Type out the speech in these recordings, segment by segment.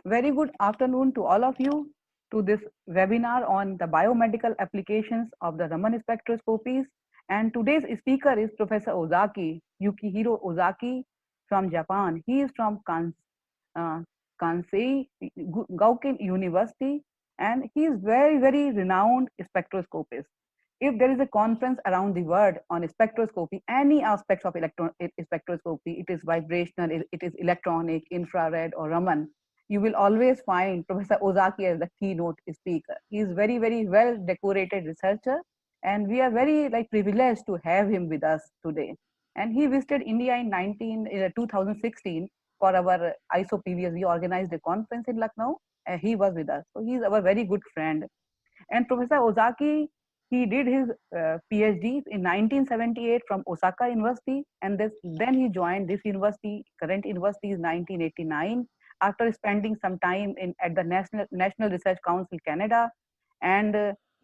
Very good afternoon to all of you to this webinar on the biomedical applications of the Raman spectroscopies. And today's speaker is Professor Ozaki, Yukihiro Ozaki from Japan. He is from uh, Kansei Gauken University, and he is very renowned spectroscopist. If there is a conference around the world on spectroscopy, any aspects of spectroscopy, it is vibrational, it is electronic, infrared, or Raman, you will always find Professor Ozaki as the keynote speaker. He is very well decorated researcher, and we are very privileged to have him with us today. And he visited India in 2016 for our ISO PVS. We organized a conference in Lucknow, and he was with us. So he is our very good friend. And Professor Ozaki, he did his PhD in 1978 from Osaka University, and then he joined this university. Current university is 1989. After spending some time at the National Research Council Canada and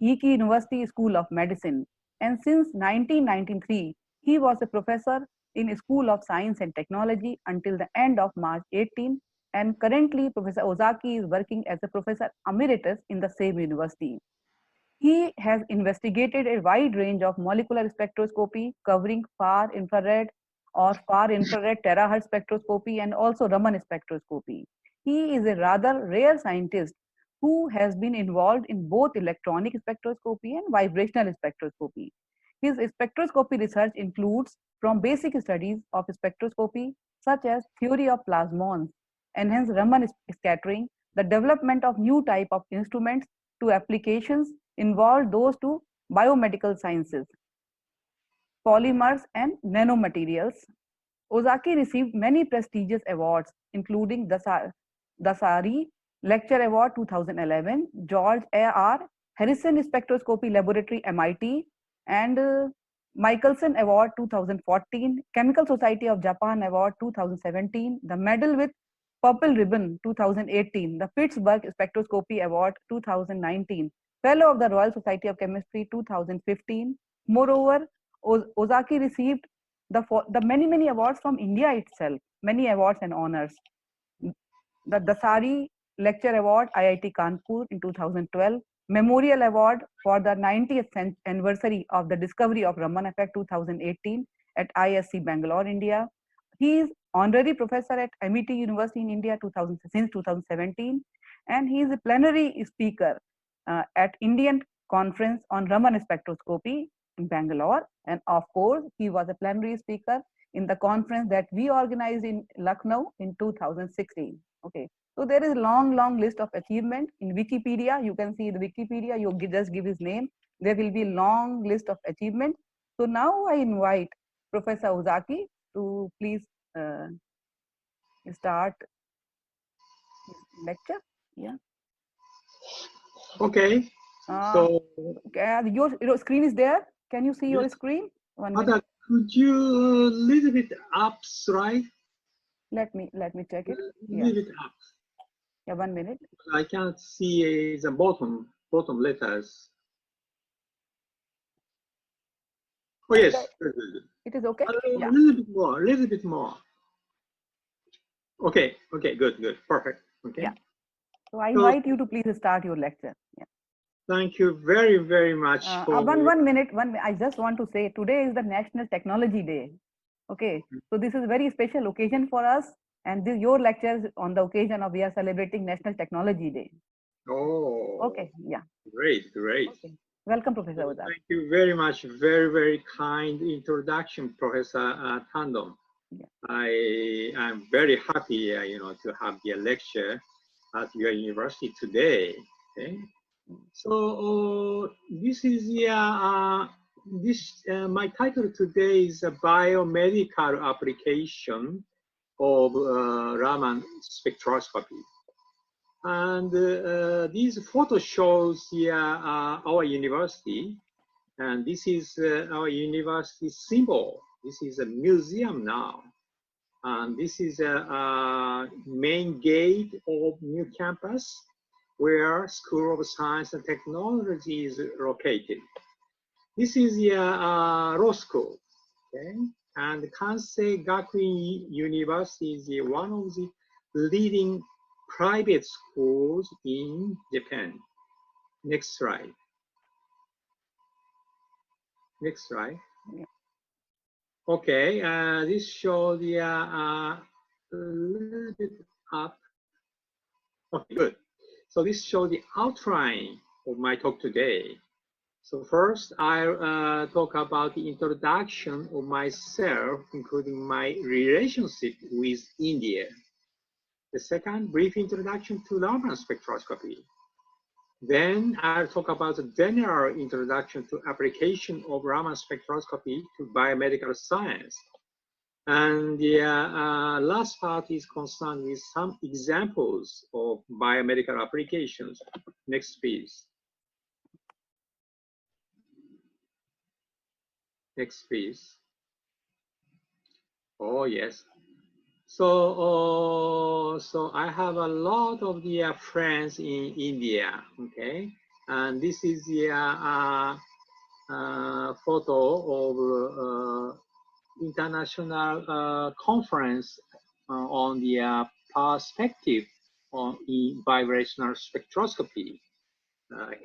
Yukihiro University School of Medicine. And since 1993, he was a professor in School of Science and Technology until the end of March 18. And currently, Professor Ozaki is working as a professor emeritus in the same university. He has investigated a wide range of molecular spectroscopy covering far infrared or far infrared terahertz spectroscopy and also Raman spectroscopy. He is a rather rare scientist who has been involved in both electronic spectroscopy and vibrational spectroscopy. His spectroscopy research includes from basic studies of spectroscopy such as theory of plasmons, enhanced Raman scattering, the development of new type of instruments to applications involved those to biomedical sciences, polymers and nanomaterials. Ozaki received many prestigious awards, including Dasari Lecture Award 2011, George A.R. Harrison Spectroscopy Laboratory MIT, and Michelson Award 2014, Chemical Society of Japan Award 2017, the Medal with Purple Ribbon 2018, the Pittsburgh Spectroscopy Award 2019, Fellow of the Royal Society of Chemistry 2015. Moreover, Ozaki received the many awards from India itself, many awards and honors. The Dasari Lecture Award, IIT Kanpur in 2012, Memorial Award for the 90th anniversary of the discovery of Raman Effect 2018 at ISC Bangalore, India. He is honorary professor at MIT University in India since 2017, and he is a plenary speaker at Indian Conference on Raman Spectroscopy in Bangalore. And of course, he was a plenary speaker in the conference that we organized in Lucknow in 2016. Okay, so there is a long list of achievement in Wikipedia. You can see the Wikipedia, you just give his name. There will be a long list of achievements. So now I invite Professor Ozaki to please start his lecture. Yeah. Okay. So your screen is there. Can you see your screen? 1 minute. Could you a little bit up slide? Let me check it. A little bit up. Yeah, 1 minute. I can't see the bottom letters. Oh yes. It is okay. A little bit more. Okay. Good. Perfect. Okay. Yeah. So I invite you to please start your lecture. Yeah. Thank you very much for 1 minute. I just want to say today is the National Technology Day. Okay, so this is a very special occasion for us, and your lectures on the occasion of we are celebrating National Technology Day. Oh. Okay. Yeah. Great. Okay. Welcome, Professor Ozaki. Thank you very much. Very kind introduction, Professor Tandon. Yeah. I am very happy, to have the lecture at your university today. Okay. So this is my title today is a biomedical application of Raman spectroscopy, and this photo shows our university, and this is our university symbol. This is a museum now, and this is a main gate of new campus where School of Science and Technology is located. This is law school, okay? And Kansei Gakuin University is one of the leading private schools in Japan. Next slide. Next slide. Okay, this shows the a little bit up. Okay, good. So this shows the outline of my talk today. So first, I'll talk about the introduction of myself, including my relationship with India. The second, brief introduction to Raman spectroscopy. Then I'll talk about the general introduction to application of Raman spectroscopy to biomedical science. And the last part is concerned with some examples of biomedical applications. Next, please. Next, please. Oh, yes. So, so I have a lot of the friends in India, okay? And this is the photo of international conference on the perspective on vibrational spectroscopy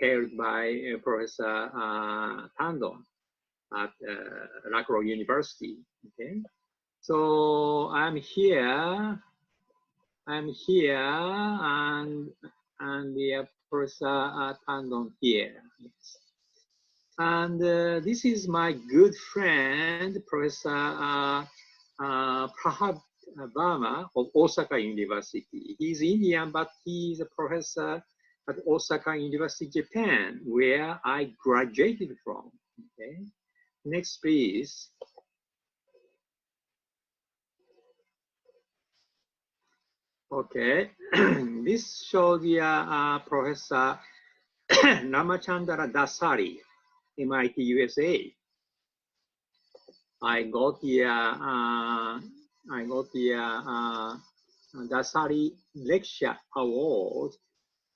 held by Professor Tandon at Lucknow University. Okay, so I'm here, and the Professor Tandon here. Yes. And this is my good friend, Professor Prahad Verma of Osaka University. He's Indian, but he's a professor at Osaka University, Japan, where I graduated from. Okay, next, please. Okay, this shows the Professor Ramachandra Dasari, MIT, USA. I got the Dasari Lecture Award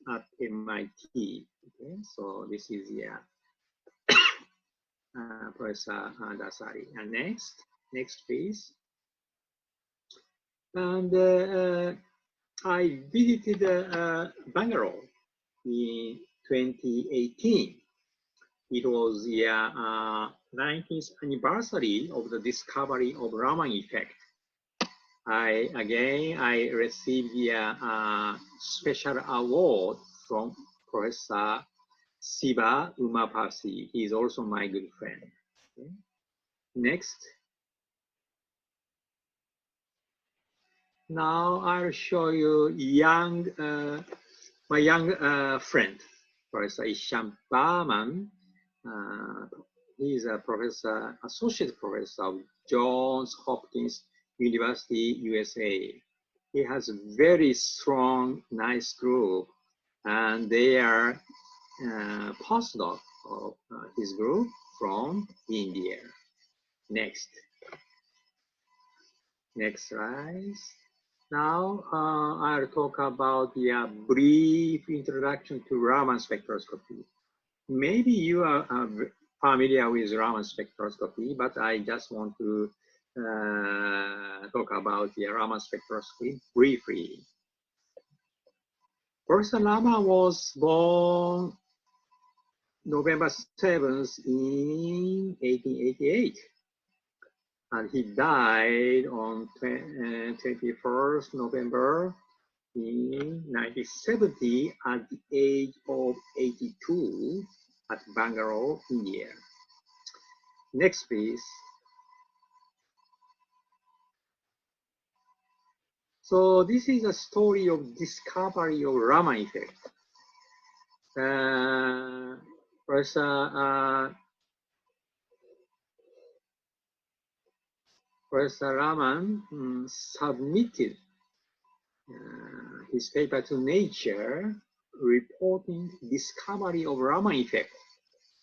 at MIT. Okay, so this is the Professor Dasari. And next, please. And I visited Bangalore in 2018. It was the 19th anniversary of the discovery of Raman effect. I received the special award from Professor Siva Umapasi. He is also my good friend. Okay. Next. Now I'll show you my young friend, Professor Isham Barman. He is a professor, associate professor of Johns Hopkins University, USA. He has a very strong, nice group, and they are postdoc of his group from India. Next slide. Now I'll talk about the brief introduction to Raman spectroscopy. Maybe you are familiar with Raman spectroscopy, but I just want to talk about the Raman spectroscopy briefly. Professor Raman was born November 7th in 1888. And he died on 21st November in 1970 at the age of 82 at Bangalore, India. Next, please. So this is a story of discovery of Raman effect. Professor Raman submitted his paper to Nature reporting discovery of Raman effect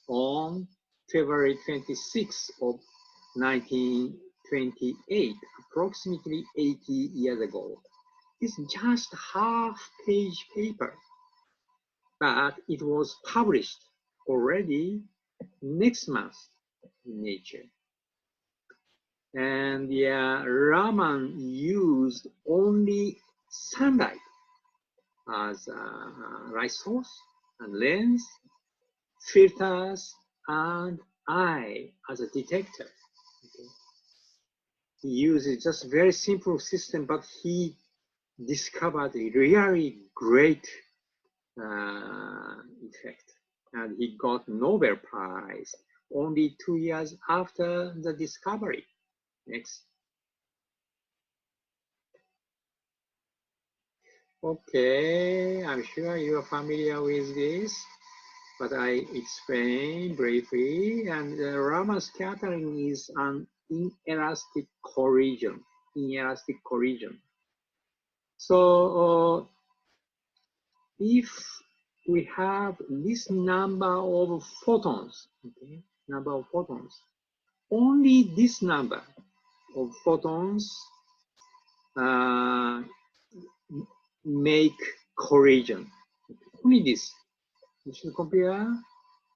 on February 26th of 1928, approximately 80 years ago. It's just a half-page paper, but it was published already next month in Nature. And Raman used only sunlight as light source and lens, filters, and eye as a detector. Okay. He uses just very simple system, but he discovered a really great effect, and he got Nobel Prize only 2 years after the discovery. Next. Okay, I'm sure you are familiar with this, but I explain briefly. And Raman scattering is an inelastic collision. Inelastic collision. So if we have this number of photons, okay, number of photons, only this number of photons make collision. Only this. You should compare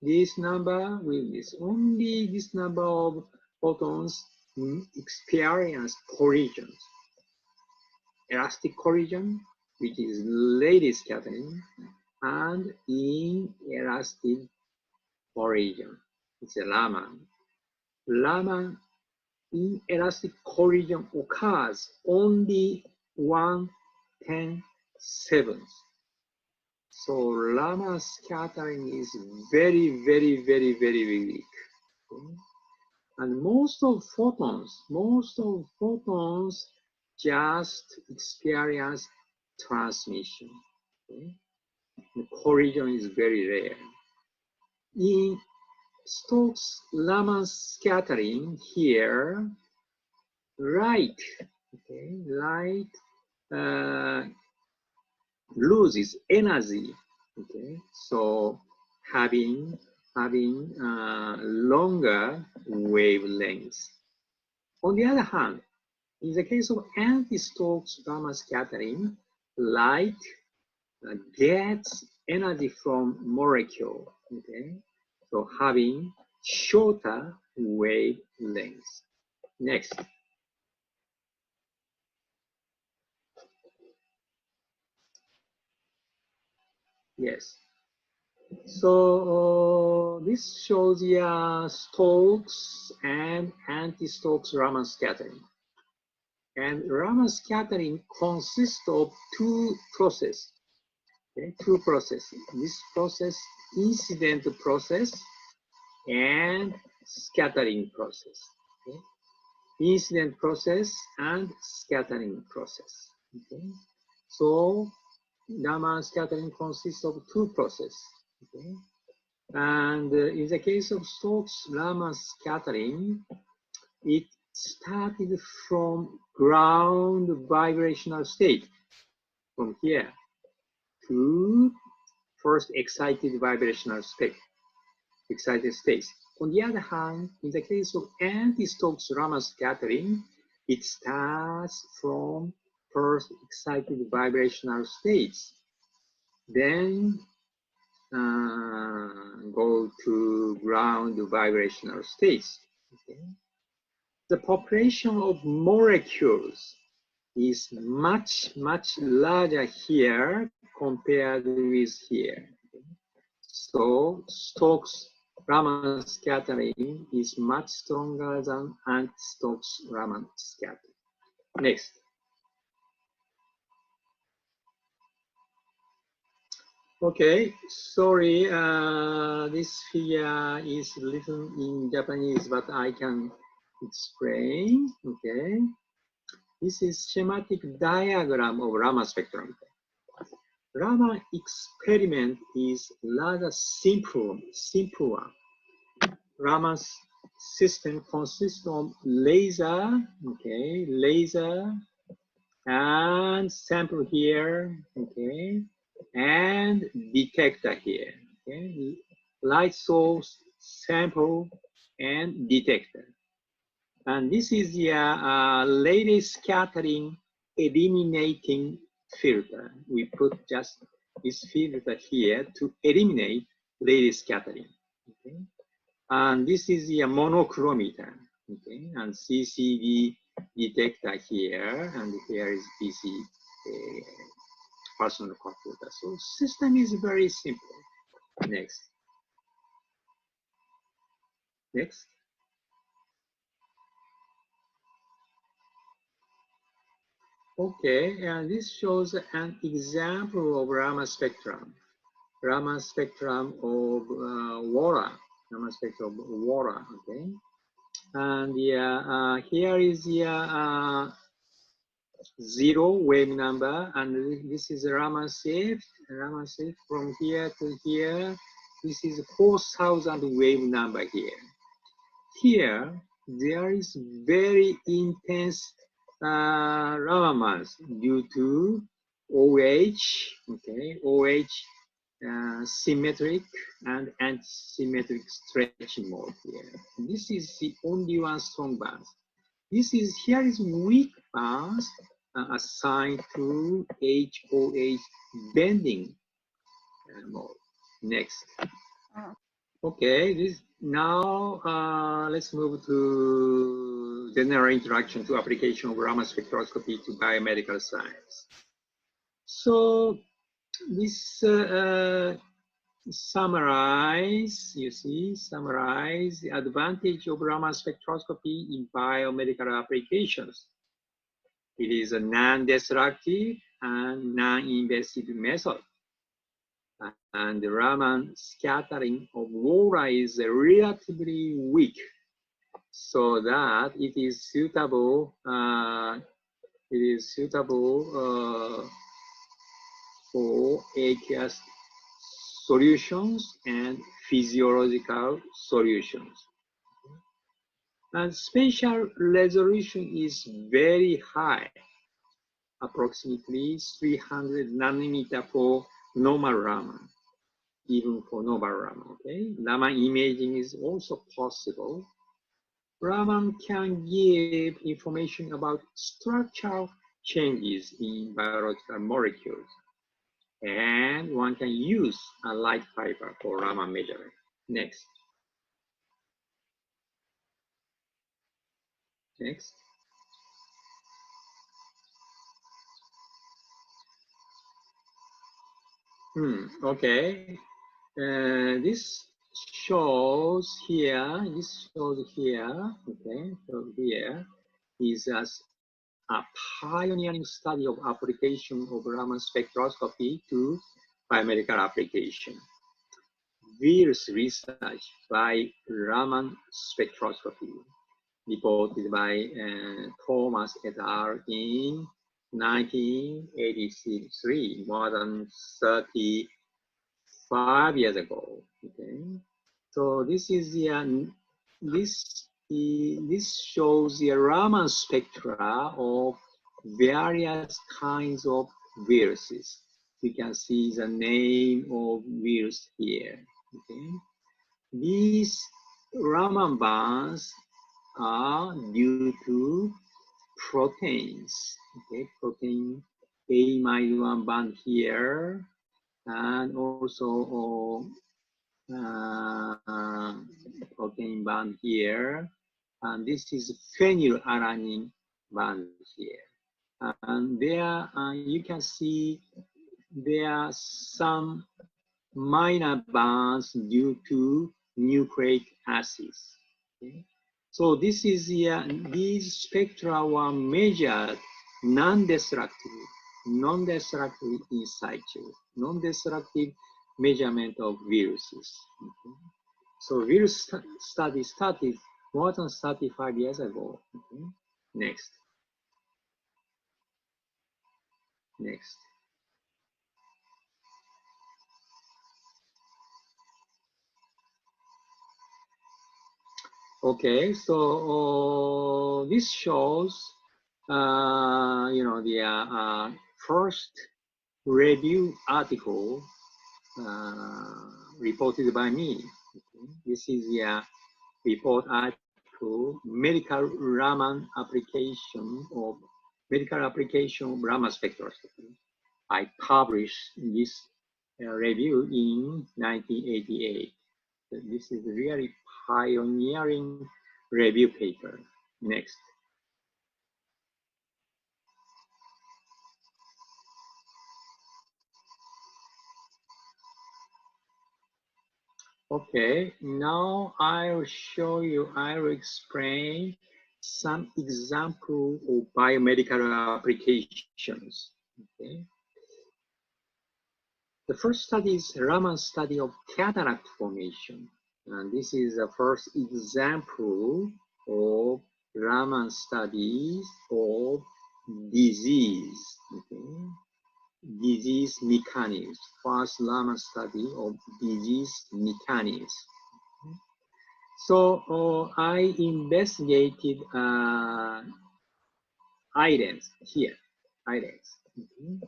this number with this. Only this number of photons experience collisions. Elastic collision, which is lady scattering, and inelastic collision. It's a Raman. Raman inelastic collision occurs only 1/10/7. So Raman scattering is very, very, very, very weak. Okay? And most of photons just experience transmission. Okay? The collision is very rare. In Stokes Raman scattering here, light, okay, light loses energy. Okay, so having longer wavelengths. On the other hand, in the case of anti-Stokes Raman scattering, light gets energy from molecule. Okay, so having shorter wavelengths. Next. Yes. So this shows the Stokes and anti-Stokes Raman scattering. And Raman scattering consists of two processes. Okay, two processes. This process, incident process and scattering process. Okay. Incident process and scattering process. Okay. So Raman scattering consists of two processes. Okay. And in the case of Stokes Raman scattering, it started from ground vibrational state, from here to first excited vibrational state, excited states. On the other hand, in the case of anti-Stokes Raman scattering, it starts from first excited vibrational states, then go to ground vibrational states. Okay. The population of molecules is much, much larger here compared with here. Okay. So Stokes Raman scattering is much stronger than anti-Stokes Raman scattering. Next. Okay, sorry, this figure is written in Japanese, but I can explain. Okay, this is schematic diagram of Raman spectrometer. Raman experiment is rather simple one. Raman's system consists of laser, okay, laser and sample here, okay, and detector here, okay, light source, sample, and detector. And this is the lady scattering eliminating filter. We put just this filter here to eliminate lady scattering. Okay? And this is the monochrometer. Okay? And CCD detector here, and here is PC personal computer. So system is very simple. Next. Next. Okay, and this shows an example of Raman spectrum. Raman spectrum of water. Raman spectrum of water. Okay. And here is the zero wave number, and this is Raman shift. Raman shift from here to here. This is 4,000 wave number here. Here, there is very intense Ramans due to OH, okay, OH symmetric and anti-symmetric stretching mode here. This is the only one strong band. Here is weak bands assigned to HOH bending mode. Next. Okay, now let's move to general introduction to application of Raman spectroscopy to biomedical science. So this summarize the advantage of Raman spectroscopy in biomedical applications. It is a non-destructive and non-invasive method. And the Raman scattering of water is relatively weak, so that it is suitable. For aqueous solutions and physiological solutions. And spatial resolution is very high, approximately 300 nanometer for normal Raman, even for normal Raman, okay? Raman imaging is also possible. Raman can give information about structural changes in biological molecules. And one can use a light fiber for Raman measurement. Next. Next. Okay. This shows here. Okay. So here is a pioneering study of application of Raman spectroscopy to biomedical application. Virus research by Raman spectroscopy, reported by Thomas et al. In 1983, more than 35 years ago. Okay, so this is the this shows the Raman spectra of various kinds of viruses. You can see the name of virus here. Okay, these Raman bands are due to proteins. Okay, protein amide-1 band here, and also protein band here, and this is phenylalanine band here. And there you can see there are some minor bands due to nucleic acids. Okay? So this is these spectra were measured non-destructive in situ, non-destructive measurement of viruses. Okay? So virus study started more than 35 years ago. Okay? Next. Next. Okay, so this shows, the first review article reported by me. Okay. This is the report article, medical Raman application of Raman spectroscopy. I published this review in 1988. This is really pioneering review paper. Next. Okay, now I'll show you, I'll explain some example of biomedical applications. Okay. The first study is Raman study of cataract formation. And this is the first example of Raman studies of disease. Okay. Disease mechanisms. First Raman study of disease mechanisms. So I investigated islands here, islands. Okay.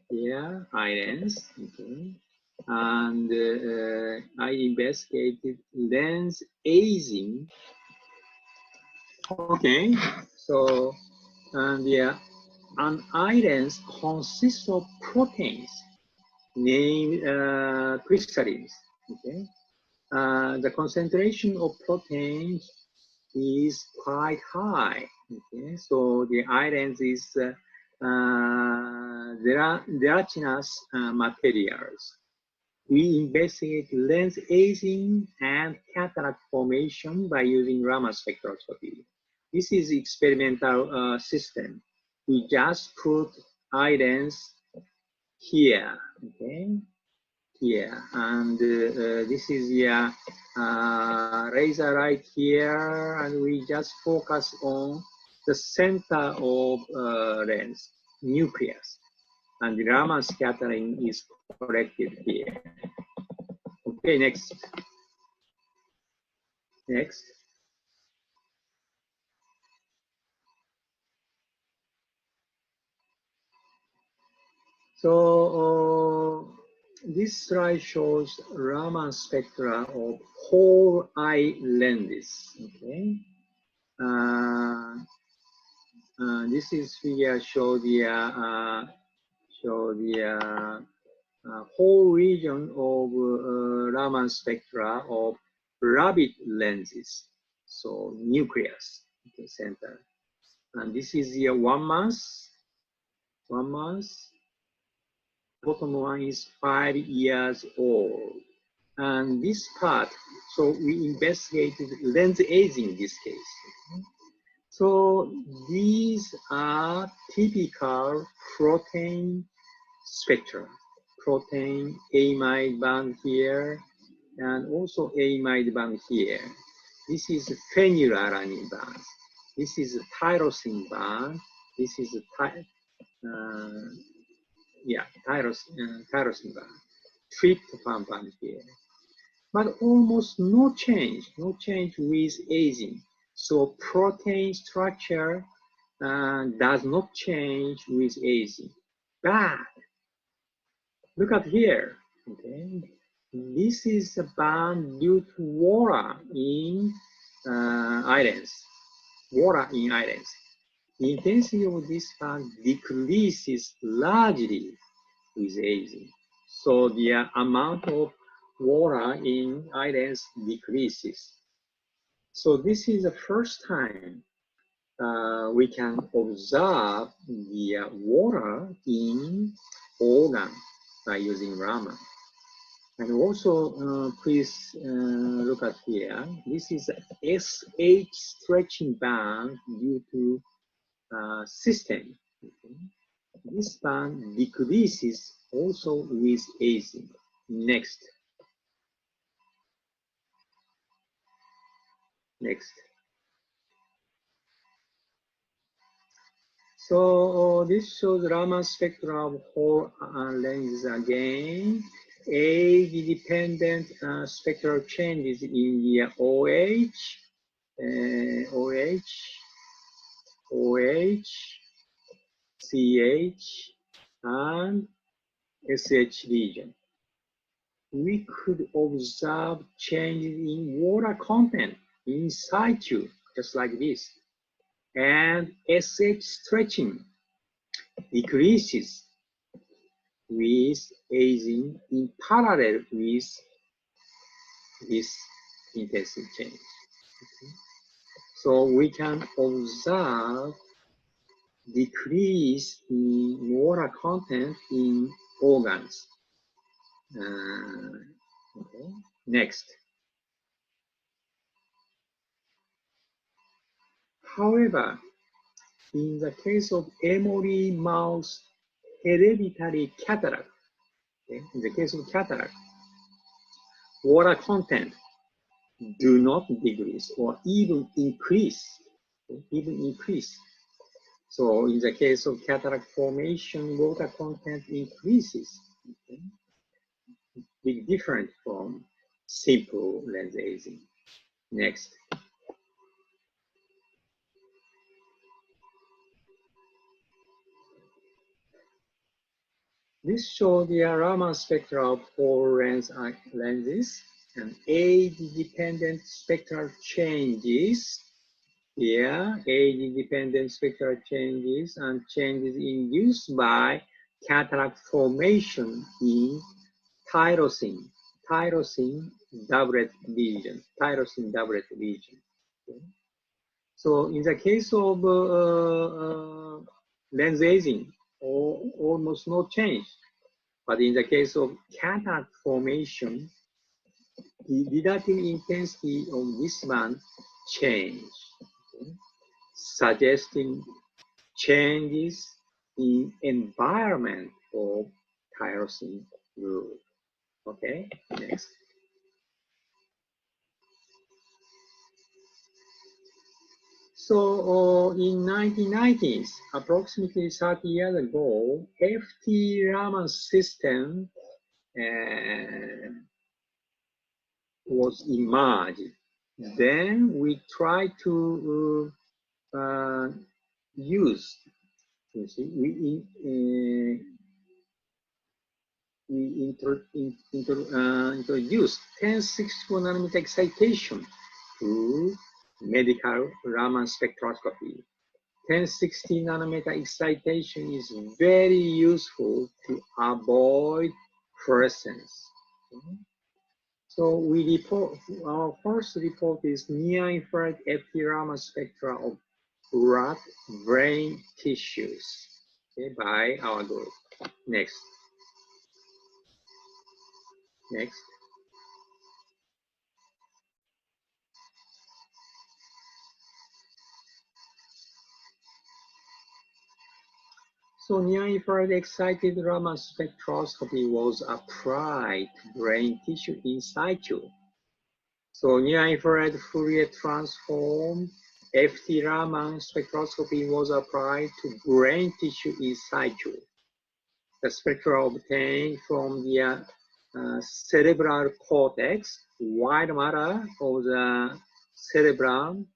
Here, islands. Okay. And I investigated lens aging. Okay. So, and yeah, and islands consist of proteins named crystallines. Okay. The concentration of proteins is quite high. Okay, so the islands is gelatinous materials. We investigate lens aging and cataract formation by using Raman spectroscopy. This is experimental system. We just put islands here. Okay. Here, and this is the laser light here, and we just focus on the center of lens, nucleus, and the Raman scattering is collected here. Okay, next. Next. So this slide shows Raman spectra of whole eye lenses. Okay. This is figure show the whole region of Raman spectra of rabbit lenses. So nucleus, okay, center. And this is the 1 month. 1 month. Bottom one is 5 years old. And this part, so we investigated lens aging in this case. So these are typical protein spectra. Protein amide band here, and also amide band here. This is phenylalanine band. This is tyrosine band. This is tyrosine band. Tryptophan band here. But almost no change with aging. So protein structure does not change with aging. But look at here. Okay, this is a band due to water in islands. Water in islands. The intensity of this band decreases largely with aging. So the amount of water in islands decreases. So this is the first time we can observe the water in organ by using Raman. And also, please look at here. This is a SH stretching band due to system. Okay. This band decreases also with aging. Next. Next. So this shows Raman spectra of whole lenses again. Age-dependent spectral changes in the OH, CH, and SH region. We could observe changes in water content in situ, just like this. And SH stretching decreases with aging in parallel with this intensity change. Okay. So we can observe decrease in water content in organs. Okay. Next. However, in the case of Emory mouse hereditary cataract, okay, in the case of cataract, water content do not decrease or even increase, So in the case of cataract formation, water content increases. Okay? Big different from simple lens aging. Next. This shows the Raman spectra of four lenses and age-dependent spectral changes. Here, age-dependent spectral changes and changes induced by cataract formation in tyrosine doublet lesion. Okay. So in the case of lens aging, almost no change. But in the case of cataract formation, the relative intensity of this band change, okay, suggesting changes in environment of tyrosine groove. Okay, next. So in 1990s, approximately 30 years ago, FT Raman system was emerged. Then we tried to use, you see, we introduced 1064 nanometer excitation to medical Raman spectroscopy. 1060 nanometer excitation is very useful to avoid fluorescence. Okay. So we report, our first report is near-infrared FT Raman spectra of rat brain tissues, okay, by our group. Next. Next. So near-infrared excited Raman spectroscopy was applied to brain tissue in situ. So near-infrared Fourier transform FT Raman spectroscopy was applied to brain tissue in situ. The spectra obtained from the cerebral cortex, white matter of the cerebrum,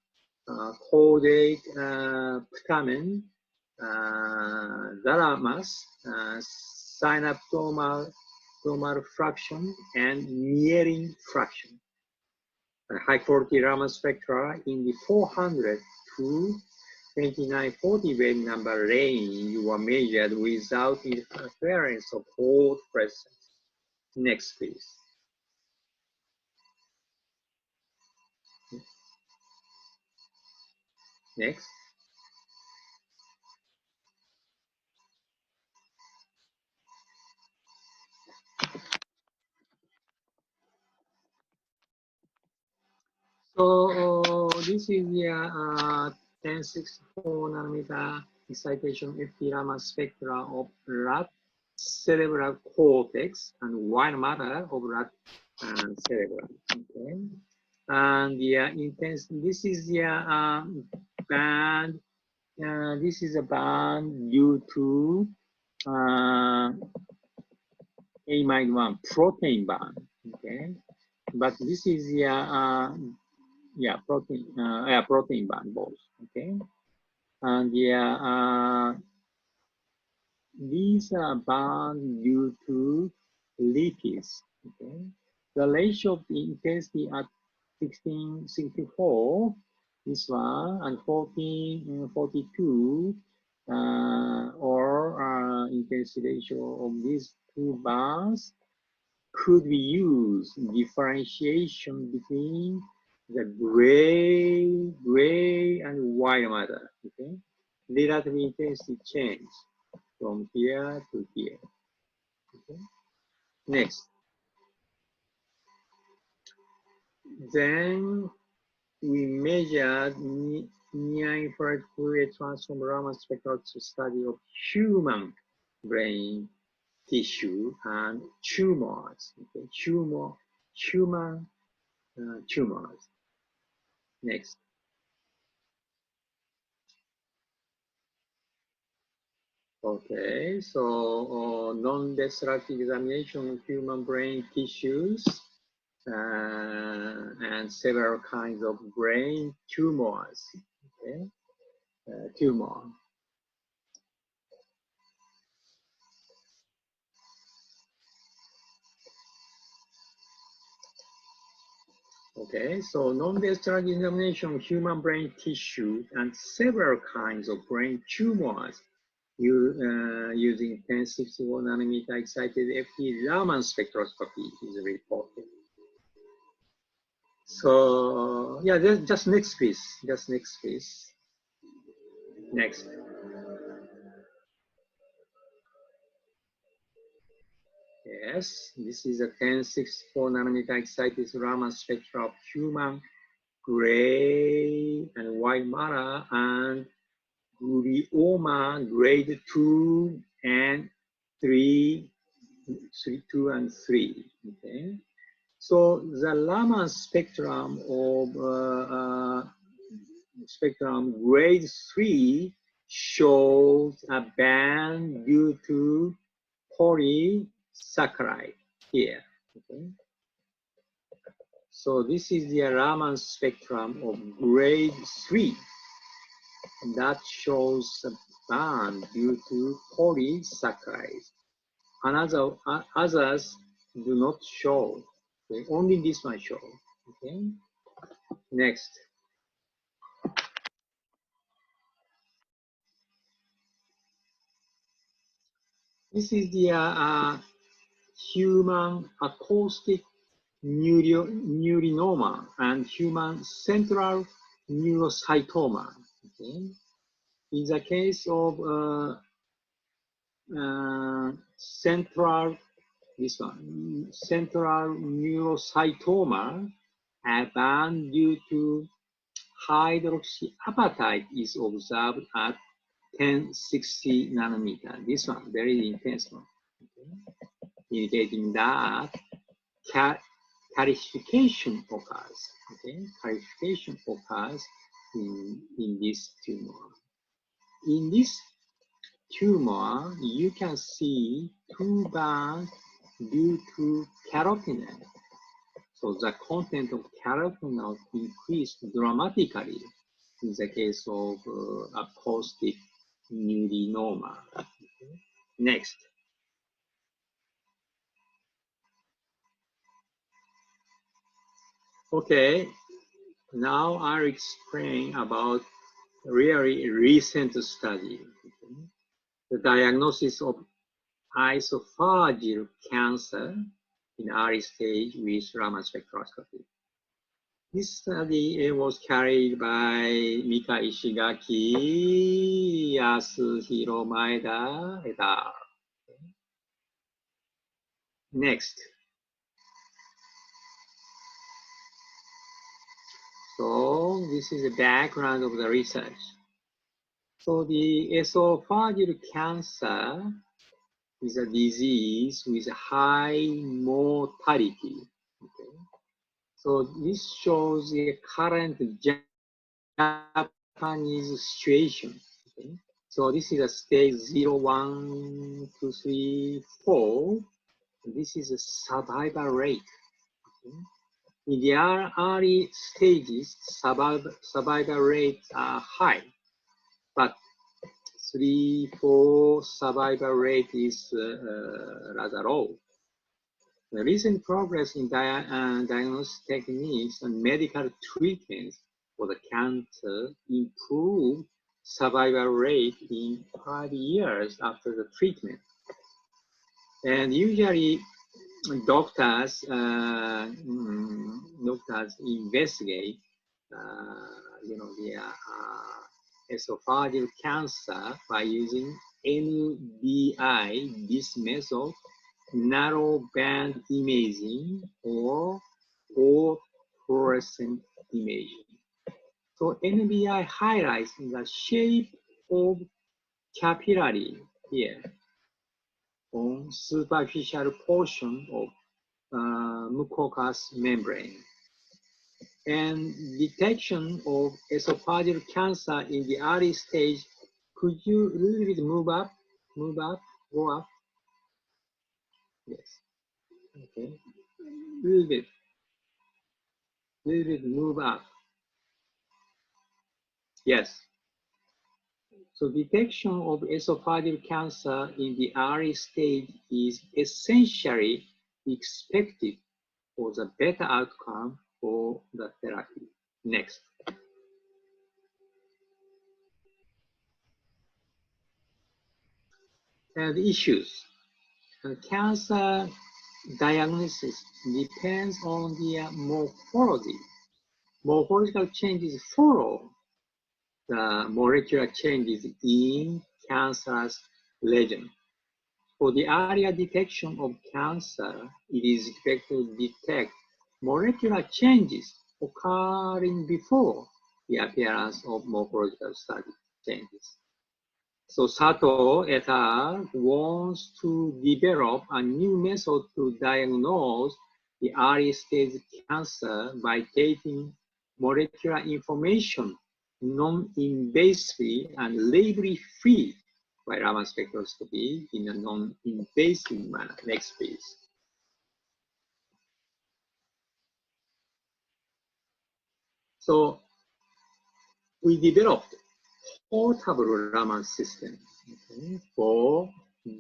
caudate putamen, thalamus, synaptomal fraction, and myelin fraction. High quality Raman spectra in the 400 to 2940 wave number range were measured without interference of Hall presence. Next, please. Next. So this is the 1064 nanometer excitation FT Raman spectra of rat cerebral cortex and white matter of rat cerebrum. Okay, and the this is the band. This is a band due to amide-1 protein band. Okay, but this is the protein band both. Okay, and these are bound due to lipids. Okay, the ratio of the intensity at 1664, this one, and 1442, or intensity ratio of these two bands could be used differentiation between the gray and white matter. Okay, relative intensity change from here to here. Okay. Next. then we measured near-infrared Fourier transform Raman spectroscopy study of human brain tissue and tumors. Okay, human tumors. Next. Okay, so non-destructive examination of human brain tissues and several kinds of brain tumors. Okay, tumor. Okay, so non-destructive examination of human brain tissue and several kinds of brain tumors using 1064 nanometer excited FT Raman spectroscopy is reported. So yeah, just next piece, Next. Yes, this is a 1064 nanometer excited Raman spectra of human gray and white matter and glioma grade 2 and 3, 2 and 3. Okay, so the Raman spectrum of spectrum grade 3 shows a band due to polysaccharide here. Okay, so this is the Raman spectrum of grade 3 that shows a band due to polysaccharides. Others do not show. Okay? Only this one shows. Okay. Next. This is the human acoustic neurinoma and human central neurocytoma. Okay. In the case of central neurocytoma, a band due to hydroxyapatite is observed at 1060 nanometer. This one, very intense one, okay? Indicating that calcification occurs. Okay, calcification occurs in this tumor. In this tumor, you can see two bands due to carotenoid. So the content of carotenoid increased dramatically in the case of acoustic neurinoma. Okay. Next. Okay, now I'll explain about really recent study. Okay. The diagnosis of esophageal cancer in early stage with Raman spectroscopy. This study was carried by Mika Ishigaki, Yasuhiro Maeda, et al. Next. So this is the background of the research. So the esophageal cancer is a disease with high mortality. Okay. So this shows the current Japanese situation. Okay. So this is a stage 0, 1, 2, 3, 4. This is a survival rate. Okay. In the early stages, survival rates are high, but 3, 4 survival rate is rather low. The recent progress in diagnostic techniques and medical treatments for the cancer improve survival rate in 5 years after the treatment. And usually doctors investigate the esophageal cancer by using NBI, this method, narrow band imaging, or fluorescent imaging. So NBI highlights the shape of capillary here on superficial portion of mucous membrane. And detection of esophageal cancer in the early stage. Could you a little bit move up, go up? Yes. Okay. Little bit move up. Yes. So detection of esophageal cancer in the early stage is essentially expected for the better outcome for the therapy. Next. And issues. Cancer diagnosis depends on the morphology. Morphological changes follow the molecular changes in cancerous lesion. For the earlier detection of cancer, it is expected to detect molecular changes occurring before the appearance of morphological study changes. So Sato et al. Wants to develop a new method to diagnose the early stage cancer by taking molecular information non-invasively and label-free by Raman spectroscopy in a non-invasive manner. Next, please. So we developed portable Raman system for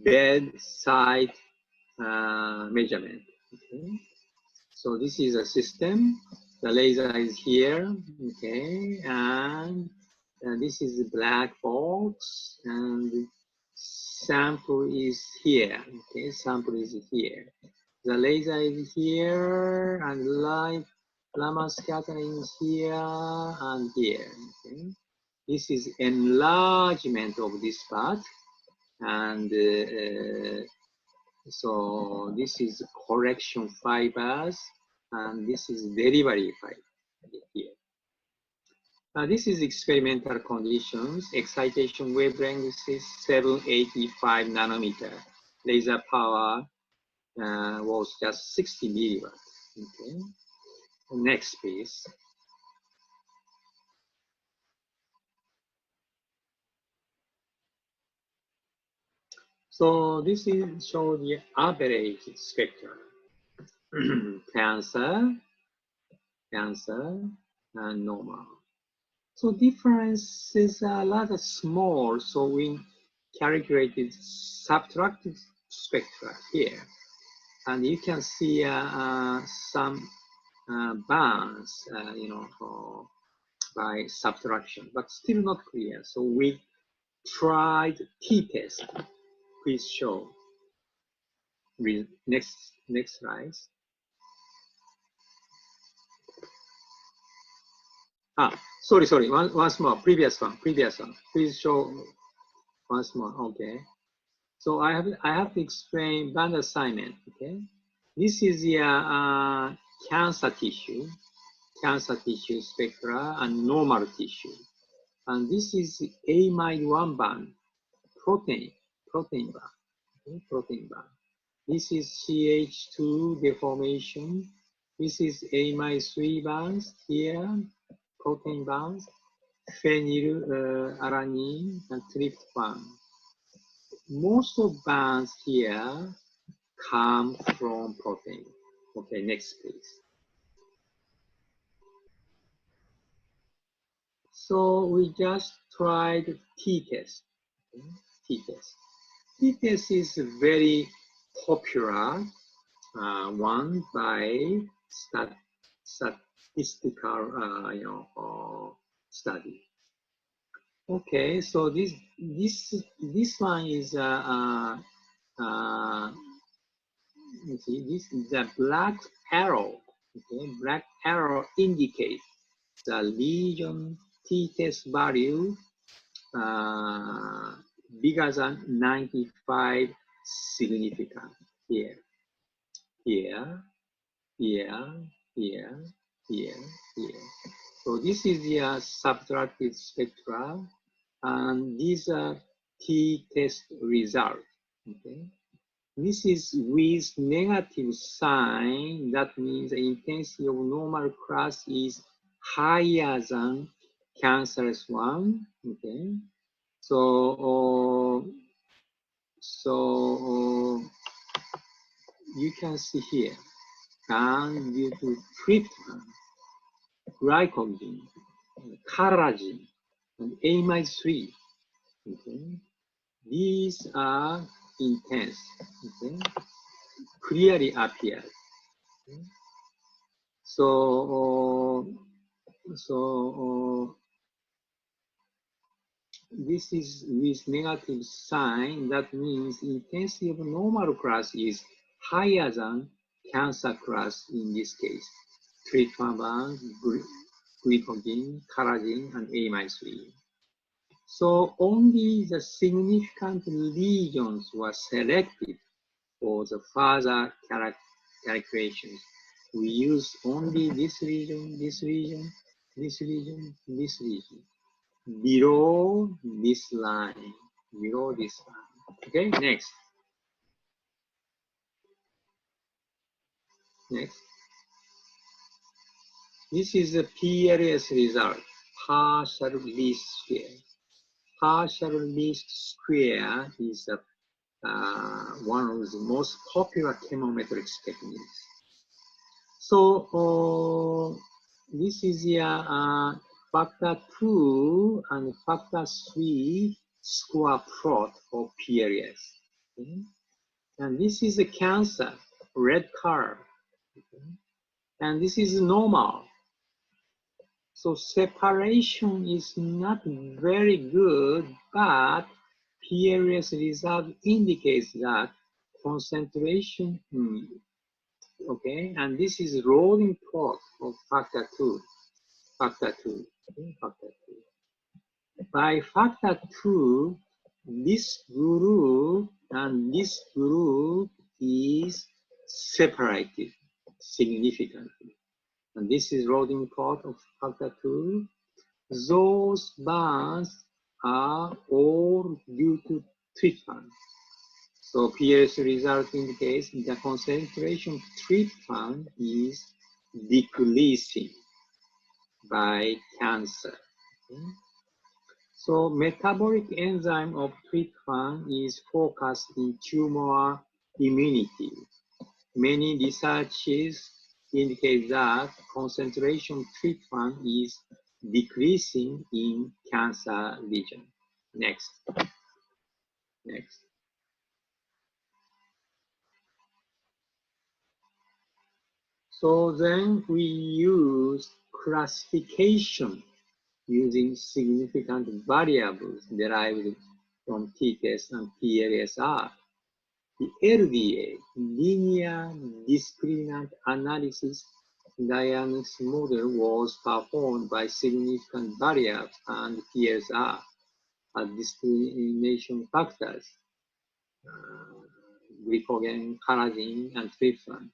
bedside measurement. Okay. So this is a system. The laser is here, okay, and this is the black box, and the sample is here. Okay, sample is here. The laser is here, and light Raman scattering is here and here. Okay. This is enlargement of this part, and so this is correction fibers, and this is delivery fiber here. This is experimental conditions. Excitation wavelength is 785 nanometer. Laser power was just 60 milliwatts. Okay. Next, please. So this is show the average spectra. Cancer, and normal. So differences are rather small. So we calculated subtracted spectra here, and you can see some bands, by subtraction, but still not clear. So we tried T-test. Please show. Next slide. Sorry. Once more. Previous one. Please show once more. Okay. So I have to explain band assignment. Okay. This is the cancer tissue spectra and normal tissue, and this is amide-1 band, protein band. Okay, protein band. This is CH2 deformation. This is amide-3 bands here, protein bands, phenylalanine and tryptophan. Most of bands here come from protein. Okay, next please. So we just tried T-test. Okay? T-test is a very popular one by statistical study. Okay, so this one is you see, this is the black arrow. Okay, black arrow indicates the lesion T-test value bigger than 95 significant here. here. So this is the subtracted spectra, and these are T-test result. Okay. This is with negative sign. That means the intensity of normal class is higher than cancerous one. Okay. So you can see here, and due to tryptophan, glycogen, collagen, and amide-3. Okay. These are intense. Okay. Clearly appear. Okay. So this is with negative sign. That means intensity of normal class is higher than cancer class in this case. Tryptophan, glycogen, collagen, and amide-3. So only the significant lesions were selected for the further calculations. We use only this region, this region, this region, this region, below this line, below this line. Okay, next. This is the PLS result, partial least square. Partial least square is one of the most popular chemometrics techniques. So this is the factor 2 and factor 3 score plot for PLS. Okay? And this is the cancer, red color. Okay? And this is normal. So separation is not very good, but PLS result indicates that concentration, okay, and this is rolling plot of factor 2. Okay, factor 2. By factor 2, this group and this group is separated significantly. And this is rolling plot of factor 2. Those bands are all due to tryptophan. So PLS result indicates the concentration of tryptophan is decreasing by cancer. Okay? So metabolic enzyme of tryptophan is focused in tumor immunity. Many researches indicate that concentration of tryptophan is decreasing in cancer lesion. Next. So then we use classification using significant variables derived from T.test and PLSR. The LDA, linear discriminant analysis diagnosis model, was performed by significant variables and PLSR as discrimination factors, glycogen, collagen, and tryptophan.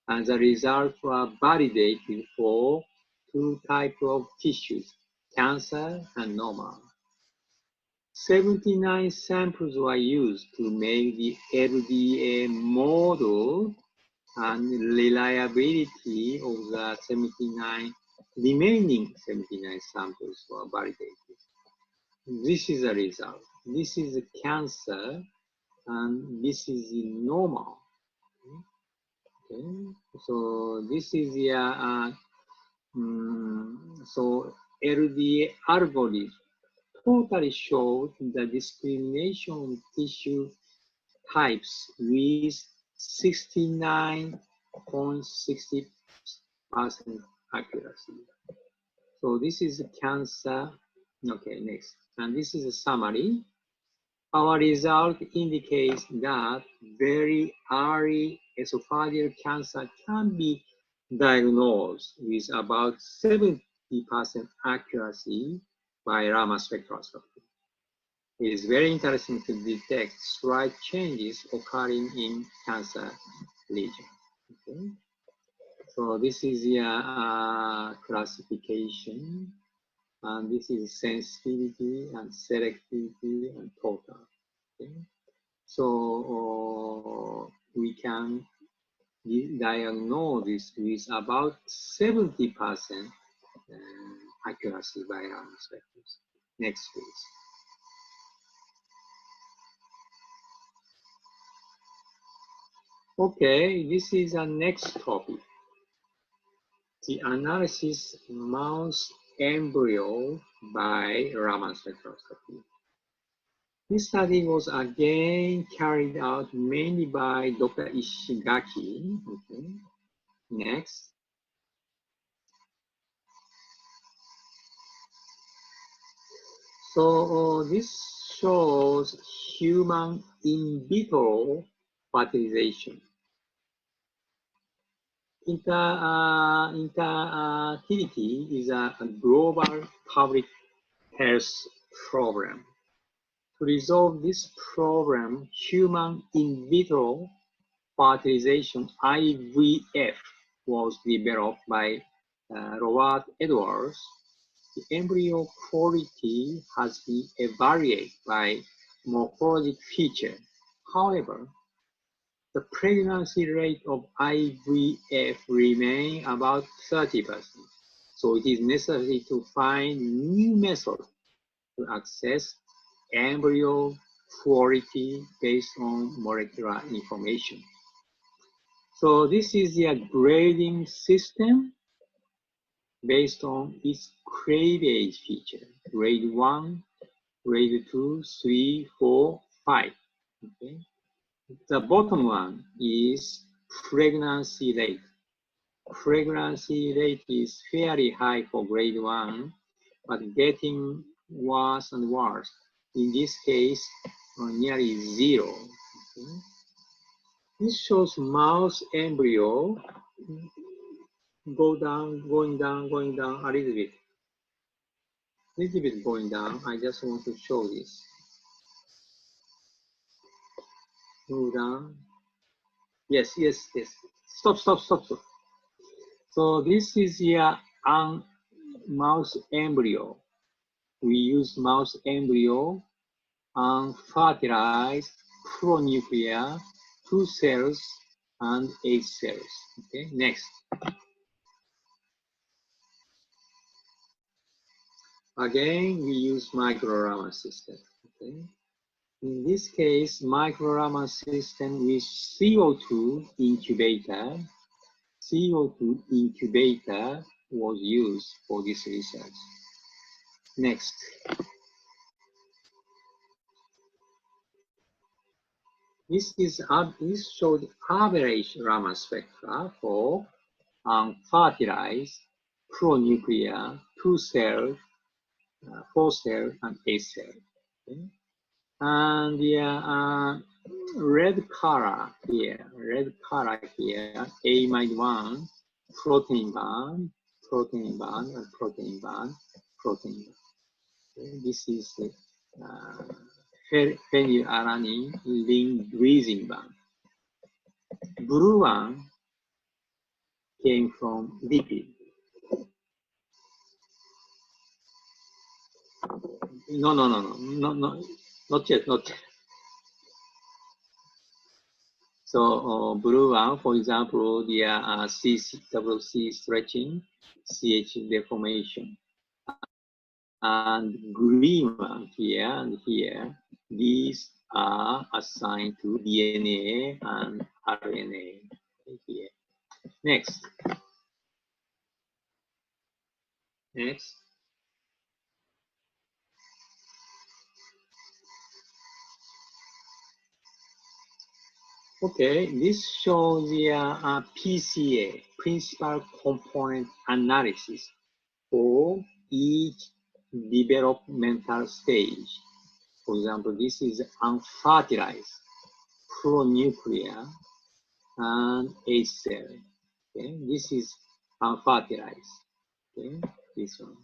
And the results were validated for two types of tissues, cancer and normal. 79 samples were used to make the LDA model, and reliability of the remaining 79 samples were validated. This is the result. This is cancer, and this is normal. Okay. So this is the so LDA algorithm totally showed the discrimination of tissue types with 69.60% accuracy. So this is cancer. Okay, next. And this is a summary. Our result indicates that very early esophageal cancer can be diagnosed with about 70% accuracy by Raman spectroscopy. It is very interesting to detect slight changes occurring in cancer lesion. Okay. So this is the classification, and this is sensitivity and selectivity and total. Okay? So we can diagnose this with about 70% accuracy by Raman spectroscopy. Next, please. Okay, this is our next topic. The analysis mouse embryo by Raman spectroscopy. This study was again carried out mainly by Dr. Ishigaki. Okay. Next. So this shows human in vitro fertilization. Infertility is a global public health problem. To resolve this problem, human in vitro fertilization (IVF) was developed by Robert Edwards. The embryo quality has been evaluated by morphologic feature. However, the pregnancy rate of IVF remains about 30%. So it is necessary to find new methods to access embryo quality based on molecular information. So this is the grading system based on its cleavage feature, grade 1, grade 2, 3, 4, 5. Okay. The bottom one is pregnancy rate. Pregnancy rate is fairly high for grade 1, but getting worse and worse. In this case, nearly 0. Okay. This shows mouse embryo going down a little bit. Going down. I just want to show this. Move down. Yes. Stop. So this is a mouse embryo. We use mouse embryo unfertilized pronuclear 2 cells and 8 cells. Okay, next. Again, we use micro-Raman system. Okay. In this case, micro-Raman system with CO2 incubator. CO2 incubator was used for this research. Next. This showed average Raman spectra for unfertilized pronuclear 2 cell, 4 cell, and 8 cell. Okay. And the red color here, amide1, protein band, protein band, and protein band, protein band. Okay. This is the phenylalanine ring breathing band. Blue one came from lipid. No, not yet. So blue one, for example, the CCCC stretching, CH deformation, and green one here and here. These are assigned to DNA and RNA here. Next. Okay, this shows the PCA, principal component analysis, for each developmental stage. For example, this is unfertilized, pronuclear, and 8 cell. Okay, this is unfertilized. Okay, this one,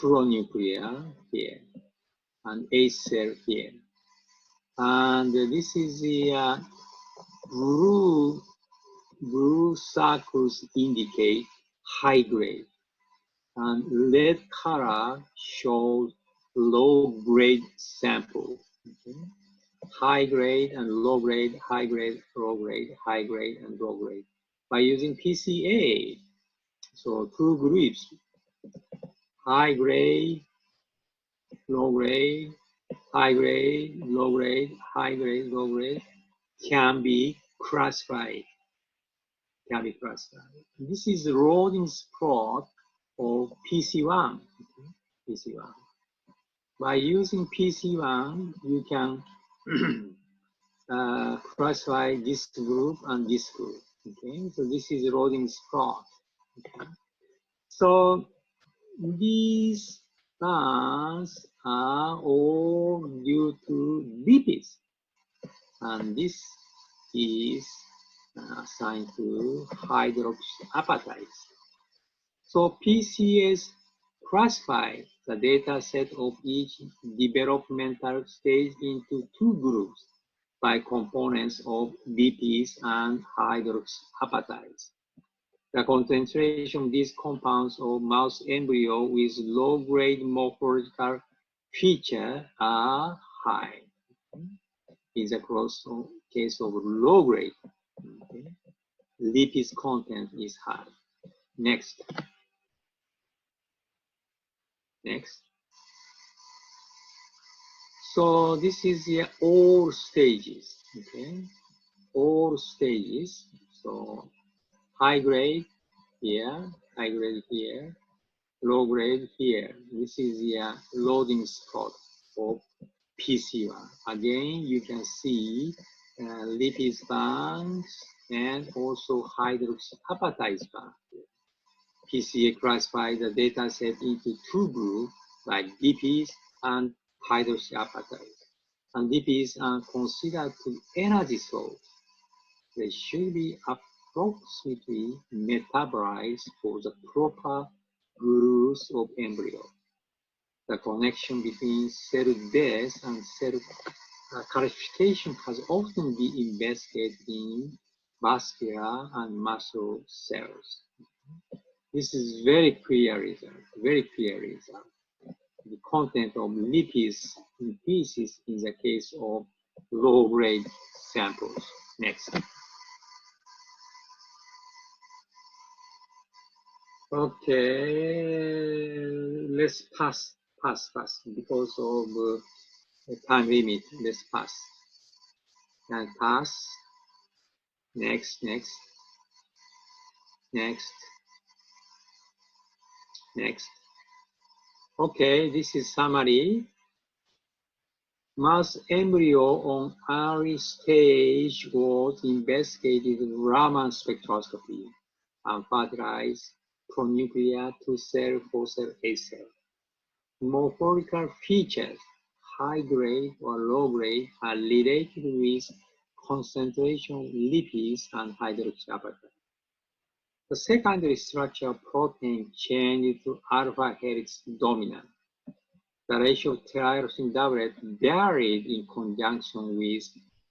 pronuclear here, and 8 cell here. And this is the blue blue circles indicate high grade, and red color shows low grade sample. Okay? High grade and low grade, high grade, low grade, high grade, and low grade. By using PCA, so two groups, high grade, low grade, high grade, low grade, high grade, low grade, can be classified. This is Rodin's plot of PC1. PC1. By using PC1, you can classify this group and this group. Okay, so this is Rodin's plot. Okay. So these bands are all due to lipids, and this is assigned to hydroxyapatite. So PCS classifies the data set of each developmental stage into two groups by components of lipids and hydroxyapatites. The concentration of these compounds of mouse embryo with low-grade morphological feature are high. In the case of low-grade, okay, lipids content is high. Next. Next. So this is all stages, okay? All stages. So high grade here, high grade here, low grade here. This is the loading spot of PC1. Again, you can see lipids bands and also hydroxyapatite bands. PCA classifies the data set into two groups like lipids and hydroxyapatite. And lipids are considered to energy source. They should be approximately metabolized for the proper growth of embryo. The connection between cell death and cell calcification has often been investigated in vascular and muscle cells. This is very clear result, very clear result. The content of lipids increases in the case of low-grade samples. Next. Okay, let's pass because of the time limit. Let's pass. And pass. Next. Okay, this is summary. Mouse embryo on early stage was investigated with Raman spectroscopy and fertilized pronuclear 2-cell, 4-cell, 8-cell. Morphological features, high grade or low grade, are related with concentration of lipids and hydroxyapatite. The secondary structure of protein changed to alpha helix dominant. The ratio of tyrosine doublet varied in conjunction with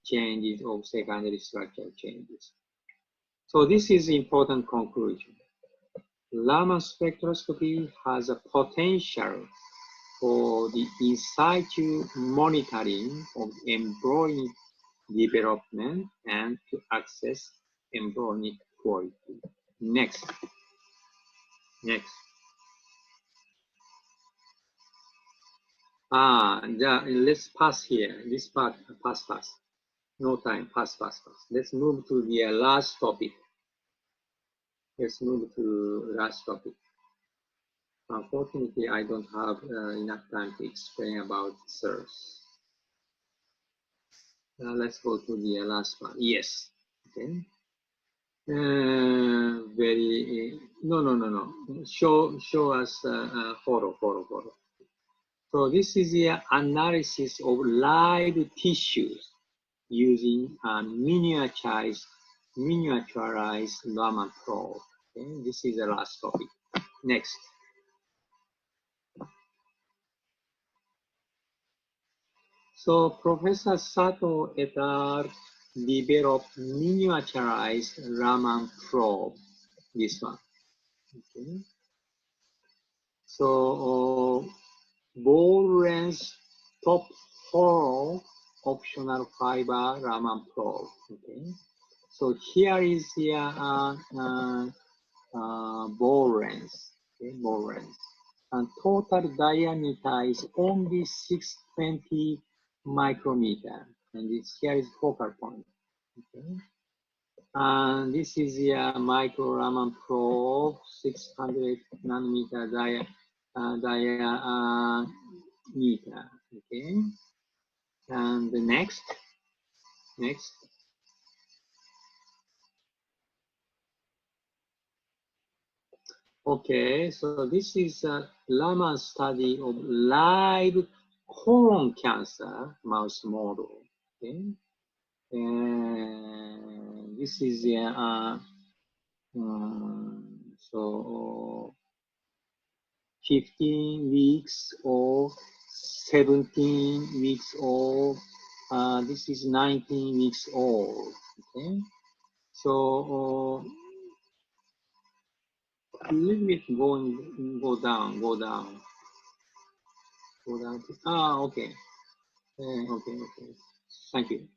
changes of secondary structural changes. So this is important conclusion. Raman spectroscopy has a potential for the in situ monitoring of embryonic development and to access embryonic quality. Next. Let's pass here. This part, pass. No time, pass. Let's move to the last topic. Unfortunately, I don't have enough time to explain about cells. Let's go to the last one. Yes. Okay. No. Show us photo. So this is the analysis of live tissues using a miniaturized Raman probe. Okay? This is the last topic. Next. So Professor Sato et al. develop miniaturized Raman probe, this one. Okay. So ball length top hollow optional fiber Raman probe. Okay. So here is the ball length. Okay, ball length. And total diameter is only 620 micrometer. And this here is focal point. Okay. And this is the micro Raman probe, 600 nanometer diameter. Okay. And the next. Okay, so this is a Raman study of live colon cancer mouse model. Okay, and this is so 15 weeks or 17 weeks old. This is 19 weeks old. Okay, so a little bit go down. Okay. Okay. Thank you.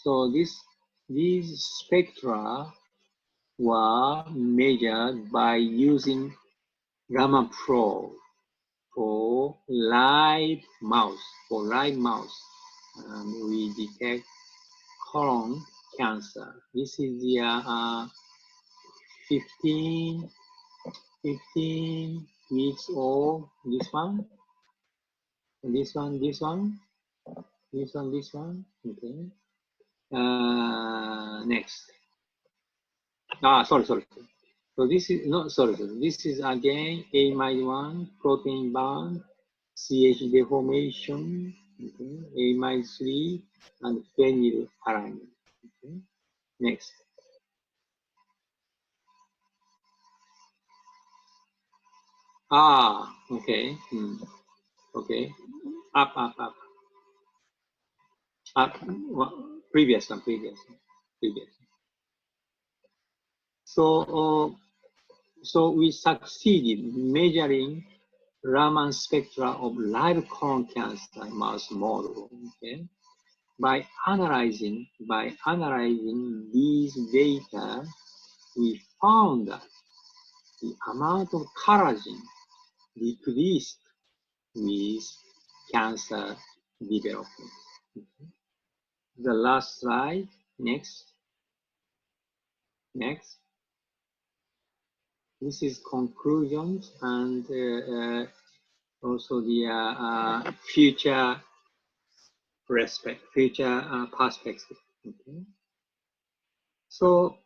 So these spectra were measured by using Raman probe for live mouse. And we detect colon cancer. This is the 15 weeks old. This one. Okay. Next. Sorry. So this is This is again amide1 protein bound CH deformation. Okay. amide3 and phenylalanine. Okay. Next. Okay. Okay. Up. Previous one. So we succeeded measuring Raman spectra of live colon cancer mouse model. Okay, by analyzing these data, we found that the amount of collagen decreased with cancer development. Okay. The last slide. Next. This is conclusions and also the future perspective. Okay. So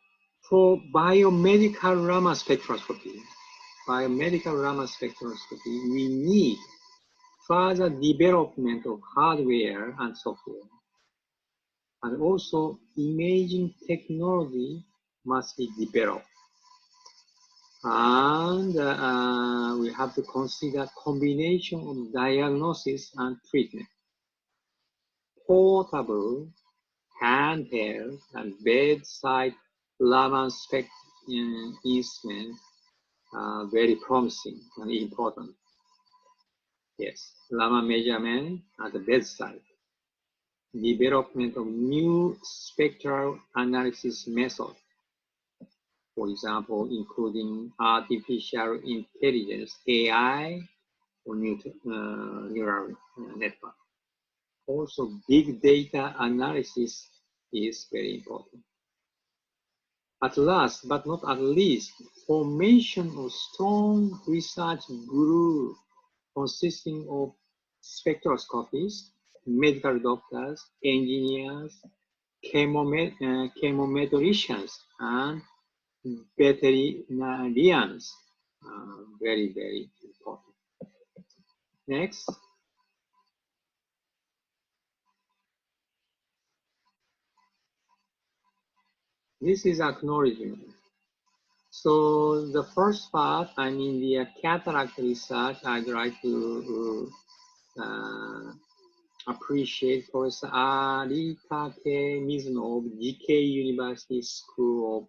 for biomedical Raman spectroscopy, we need further development of hardware and software, and also imaging technology must be developed. And we have to consider combination of diagnosis and treatment. Portable, handheld, and bedside Raman spec instruments are very promising and important. Yes, Raman measurement at the bedside. Development of new spectral analysis method. For example, including artificial intelligence, AI, or neural network. Also, big data analysis is very important. At last, but not at least, formation of strong research group consisting of spectroscopists, medical doctors, engineers, chemometricians, and veterinarians. Very, very important. Next. This is acknowledgement. So the first part, the cataract research, I'd like to appreciate Professor Aritake Mizuno of GK University School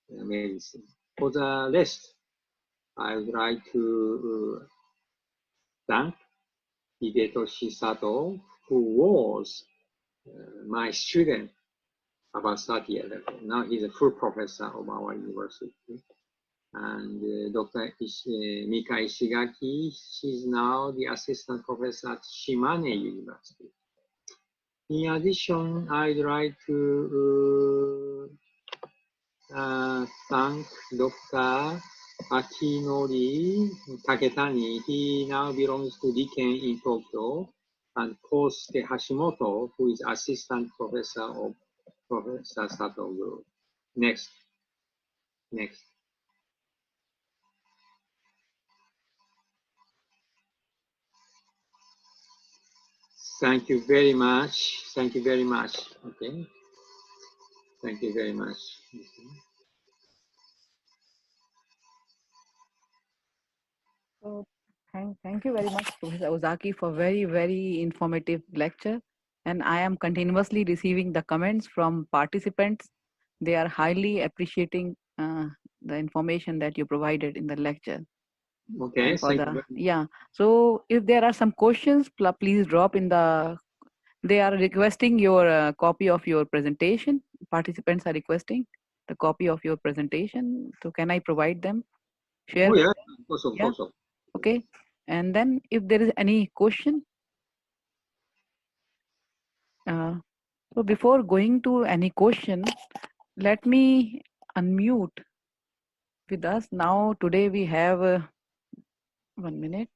of Medicine. For the rest, I would like to thank Hidetoshi Sato, who was my student about 30 years ago. Now he's a full professor of our university. And Dr. Mika Ishigaki, she's now the assistant professor at Shimane University. In addition, I'd like to thank Dr. Akinori Taketani. He now belongs to Riken in Tokyo, and Kosuke Hashimoto, who is assistant professor of Professor Sato Group. Next. Thank you very much. Thank you very much. Okay. Thank you very much. So thank you very much, Professor Ozaki, for very informative lecture. And I am continuously receiving the comments from participants. They are highly appreciating the information that you provided in the lecture. Okay, And for thank you. yeah. So if there are some questions, please drop in the. They are requesting your copy of your presentation. Participants are requesting the copy of your presentation. So can I provide them? Share. Oh yeah, of course, of course. Okay. And then if there is any question, so before going to any question, let me unmute with us. Now today we have 1 minute.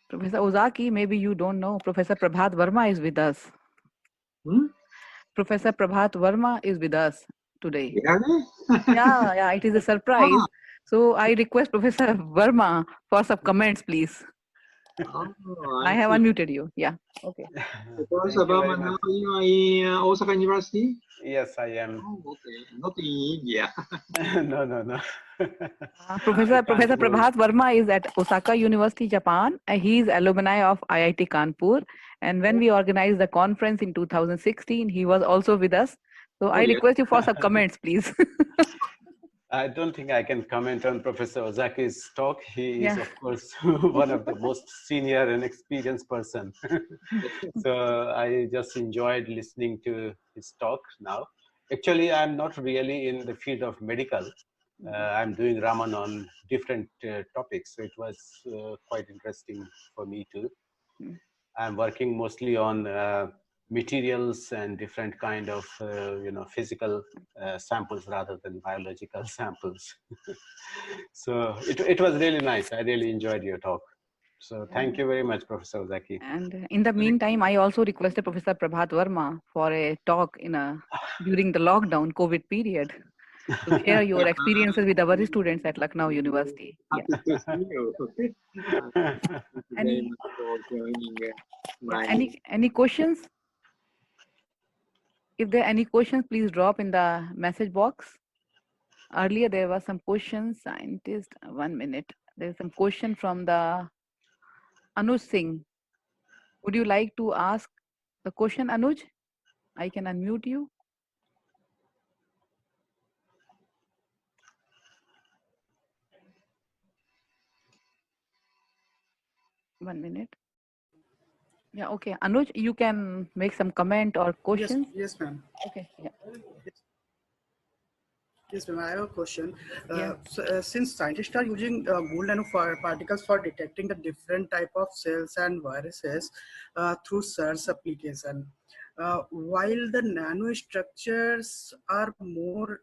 Professor Ozaki, maybe you don't know, Professor Prabhat Verma is with us. Professor Prabhat Verma is with us today. Really? Yeah, it is a surprise. So I request Professor Verma for some comments, please. I have unmuted you. Yeah. Okay. Professor Verma, now you are in Osaka University? Yes, I am. Oh, okay. Not in India. No. Professor Prabhat Verma is at Osaka University, Japan. He is alumni of IIT Kanpur. And when we organized the conference in 2016, he was also with us. So I request you for some comments, please. I don't think I can comment on Professor Ozaki's talk. He is, of course, one of the most senior and experienced person. So I just enjoyed listening to his talk now. Actually, I'm not really in the field of medical. I'm doing Raman on different topics. So it was quite interesting for me too. I'm working mostly on materials and different kind of physical samples rather than biological samples. So it was really nice. I really enjoyed your talk. So thank you very much, Professor Ozaki. And in the meantime, I also requested Professor Prabhat Verma for a talk during the lockdown COVID period to share your experiences with our students at Lucknow University. Happy to see you. Thank you very much for joining. Any questions? If there are any questions, please drop in the message box. Earlier, there were some questions. Scientist, 1 minute. There's some question from the Anuj Singh. Would you like to ask the question, Anuj? I can unmute you. One minute. Yeah, okay. Anuj, you can make some comment or question. Yes, ma'am. Okay. Yeah. Yes, ma'am. I have a question. Since scientists are using gold nanoparticles for detecting the different type of cells and viruses through SARS application, while the nanostructures are more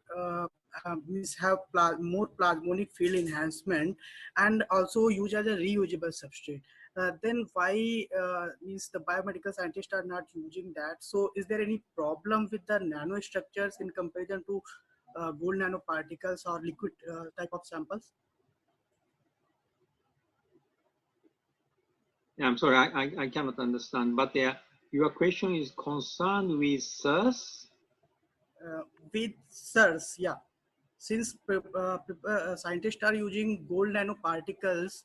have more plasmonic field enhancement and also used as a reusable substrate. Then why means the biomedical scientists are not using that? So is there any problem with the nanostructures in comparison to gold nanoparticles or liquid type of samples? Yeah, I'm sorry, I cannot understand, but your question is concerned with SARS? With SARS, yeah. Since scientists are using gold nanoparticles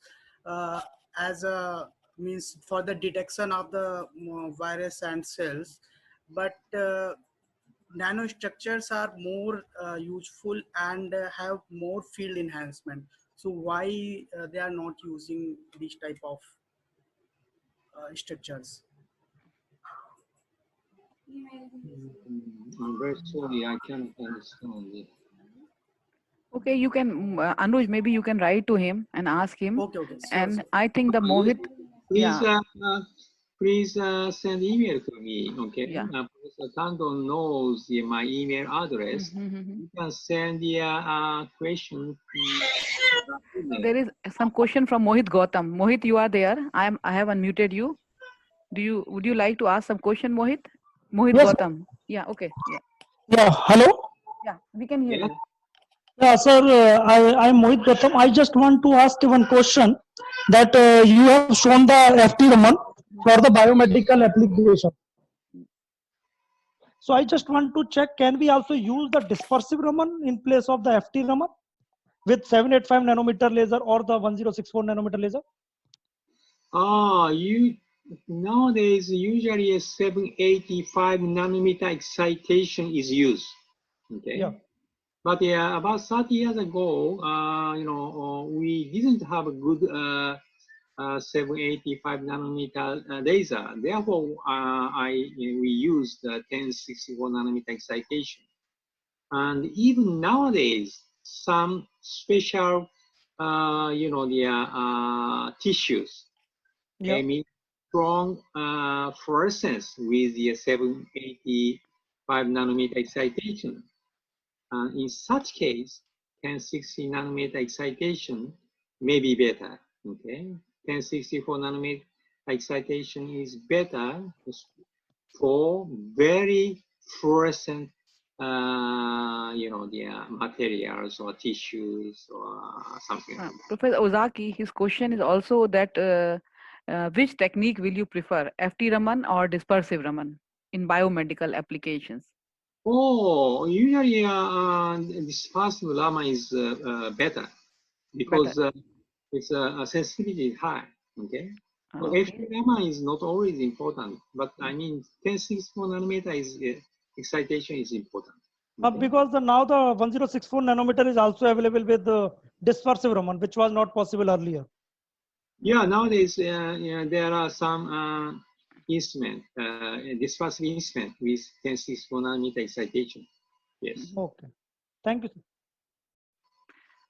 as a means for the detection of the virus and cells, but nanostructures are more useful and have more field enhancement. So why they are not using this type of structures? I'm very sorry, I cannot understand it. Okay, you can, Anuj, maybe you can write to him and ask him. Okay, sure, and sure. I think the Mohit, Please, yeah, please send email to me, okay? Yeah. Professor Tando knows my email address. You can send the question. There is some question from Mohit Gautam. Mohit, you are there. I have unmuted you. Would you like to ask some question, Mohit? Mohit Yes. Gautam. Yeah, okay. Yeah. Yeah, hello. Yeah, we can hear you. Yeah, sir, I'm Mohit Gautam. I just want to ask one question that you have shown the FT Raman for the biomedical application. So I just want to check, can we also use the dispersive Raman in place of the FT Raman with 785 nanometer laser or the 1064 nanometer laser? Nowadays usually a 785 nanometer excitation is used. Okay. Yeah. But yeah, about 30 years ago, we didn't have a good 785 nanometer laser. Therefore, we used 1064 nanometer excitation. And even nowadays, some special, tissues emit strong fluorescence with the 785 nanometer excitation. In such case, 1060 nanometer excitation may be better. Okay, 1064 nanometer excitation is better for very fluorescent, the materials or tissues or something like that. Professor Ozaki, his question is also that which technique will you prefer, FT Raman or dispersive Raman in biomedical applications? Oh, usually dispersive Raman is better because its sensitivity is high. Okay. So FT Raman is not always important, but I mean 1064 nanometer is excitation is important. Okay? Because now the 1064 nanometer is also available with the dispersive Raman, which was not possible earlier. Yeah, nowadays there are some instrument, dispersive instrument with 1064 nanometer excitation. Yes. Okay. Thank you, sir.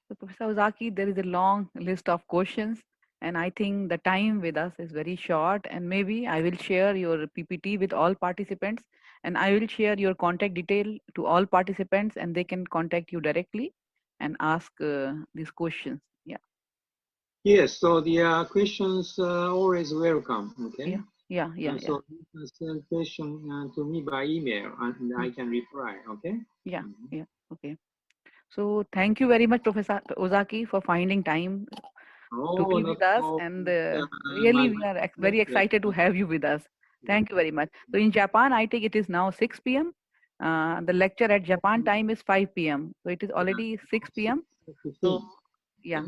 So Professor Ozaki, there is a long list of questions, and I think the time with us is very short, and maybe I will share your PPT with all participants, and I will share your contact detail to all participants, and they can contact you directly and ask these questions. Yeah. Yes, so the questions always welcome, okay? Yeah. So you can send question to me by email and I can reply, okay? Yeah, okay. So thank you very much, Professor Ozaki, for finding time to be with us, and really we are very excited to have you with us. Thank you very much. So in Japan, I think it is now 6 p.m. The lecture at Japan time is 5 p.m. So it is already 6 p.m. So yeah,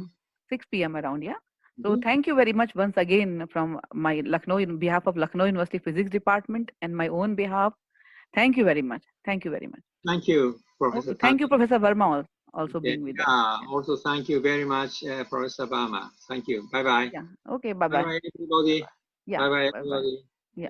6 p.m. around, yeah. So thank you very much once again from my Lucknow, in behalf of Lucknow University Physics Department and my own behalf. Thank you very much. Thank you very much. Thank you, Professor. Okay. Thank you, Professor Verma, also being with us. Also thank you very much, Professor Verma. Thank you. Bye-bye. Yeah. Okay, bye-bye. Bye-bye, everybody. Yeah. Bye-bye, everybody. Yeah.